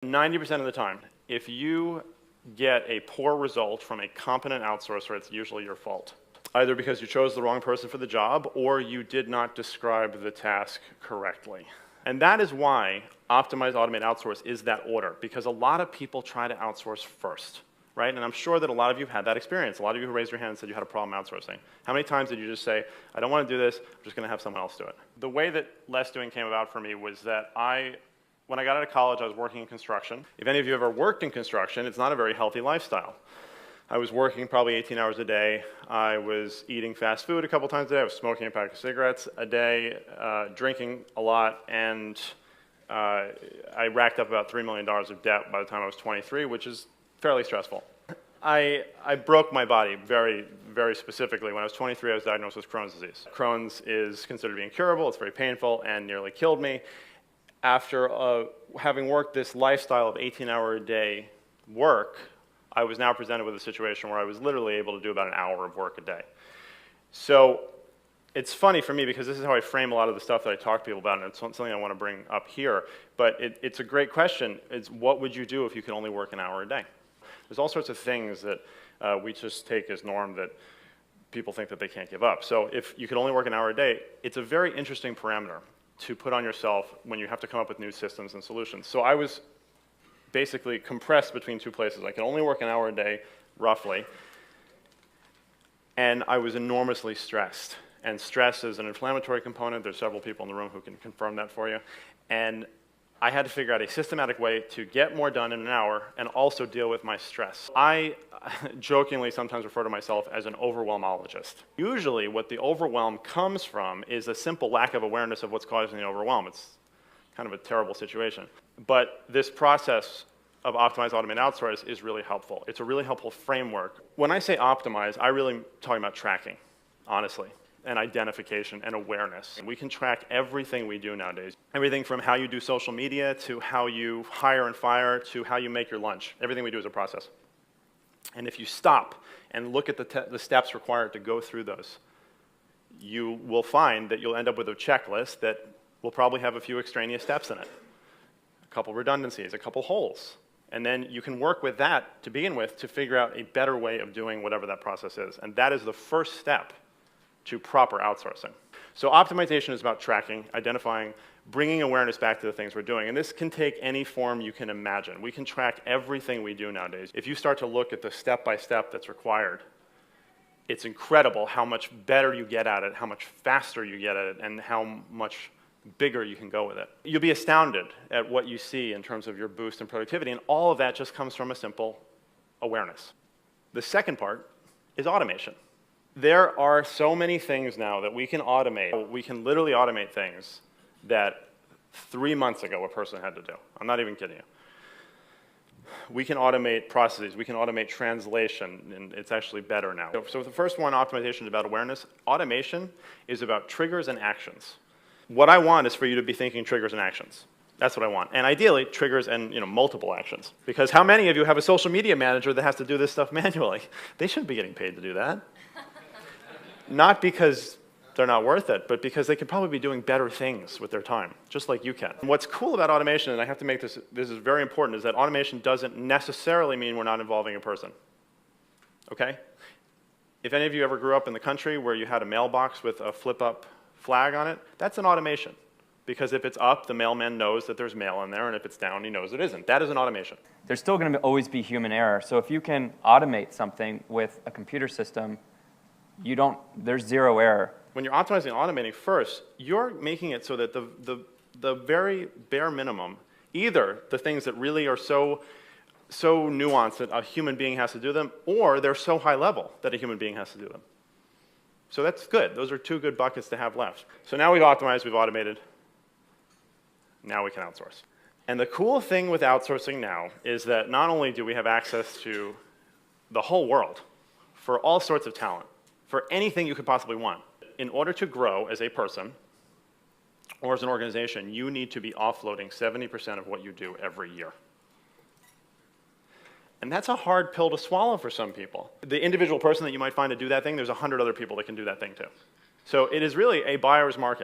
90% of the time, if you get a poor result from a competent outsourcer, it's usually your fault. Either because you chose the wrong person for the job or you did not describe the task correctly. And that is why optimize, automate, outsource is that order, because a lot of people try to outsource first, right? And I'm sure that a lot of you have had that experience. A lot of you who raised your hand and said you had a problem outsourcing. How many times did you just say, I don't want to do this, I'm just going to have someone else do it? The way that less doing came about for me was that when I got out of college, I was working in construction. If any of you ever worked in construction, it's not a very healthy lifestyle. I was working probably 18 hours a day. I was eating fast food a couple times a day. I was smoking a pack of cigarettes a day, drinking a lot, and I racked up about $3 million of debt by the time I was 23, which is fairly stressful. I broke my body very, very specifically. When I was 23, I was diagnosed with Crohn's disease. Crohn's is considered to be incurable. It's very painful and nearly killed me. After having worked this lifestyle of 18-hour-a-day work, I was now presented with a situation where I was literally able to do about an hour of work a day. So it's funny for me because this is how I frame a lot of the stuff that I talk to people about, and it's something I want to bring up here. But it's a great question. It's what would you do if you could only work an hour a day? There's all sorts of things that we just take as norm that people think that they can't give up. So if you could only work an hour a day, it's a very interesting parameter to put on yourself when you have to come up with new systems and solutions. So I was basically compressed between two places. I could only work an hour a day, roughly, and I was enormously stressed. And stress is an inflammatory component. There's several people in the room who can confirm that for you. And I had to figure out a systematic way to get more done in an hour and also deal with my stress. I jokingly sometimes refer to myself as an overwhelmologist. Usually what the overwhelm comes from is a simple lack of awareness of what's causing the overwhelm. It's kind of a terrible situation. But this process of optimize, automate, outsource is really helpful. It's a really helpful framework. When I say optimize, I really am talking about tracking, honestly, and identification and awareness. We can track everything we do nowadays. Everything from how you do social media to how you hire and fire to how you make your lunch. Everything we do is a process. And if you stop and look at the steps required to go through those, you will find that you'll end up with a checklist that will probably have a few extraneous steps in it. A couple redundancies, a couple holes. And then you can work with that to begin with to figure out a better way of doing whatever that process is. And that is the first step to proper outsourcing. So optimization is about tracking, identifying, bringing awareness back to the things we're doing. And this can take any form you can imagine. We can track everything we do nowadays. If you start to look at the step-by-step that's required, it's incredible how much better you get at it, how much faster you get at it, and how much bigger you can go with it. You'll be astounded at what you see in terms of your boost in productivity, and all of that just comes from a simple awareness. The second part is automation. There are so many things now that we can automate. We can literally automate things that 3 months ago a person had to do. I'm not even kidding you. We can automate processes. We can automate translation, and it's actually better now. So the first one, optimization, is about awareness. Automation is about triggers and actions. What I want is for you to be thinking triggers and actions. That's what I want. And ideally, triggers and multiple actions. Because how many of you have a social media manager that has to do this stuff manually? They shouldn't be getting paid to do that. Not because they're not worth it, but because they could probably be doing better things with their time, just like you can. And what's cool about automation, and I have to make this is very important, is that automation doesn't necessarily mean we're not involving a person. Okay? If any of you ever grew up in the country where you had a mailbox with a flip-up flag on it, that's an automation. Because if it's up, the mailman knows that there's mail in there, and if it's down, he knows it isn't. That is an automation. There's still going to always be human error. So if you can automate something with a computer system, there's zero error. When you're optimizing and automating first, you're making it so that the very bare minimum, either the things that really are so nuanced that a human being has to do them, or they're so high level that a human being has to do them. So that's good. Those are two good buckets to have left. So now we've optimized, we've automated. Now we can outsource. And the cool thing with outsourcing now is that not only do we have access to the whole world for all sorts of talent, for anything you could possibly want. In order to grow as a person or as an organization, you need to be offloading 70% of what you do every year. And that's a hard pill to swallow for some people. The individual person that you might find to do that thing, there's 100 other people that can do that thing too. So it is really a buyer's market.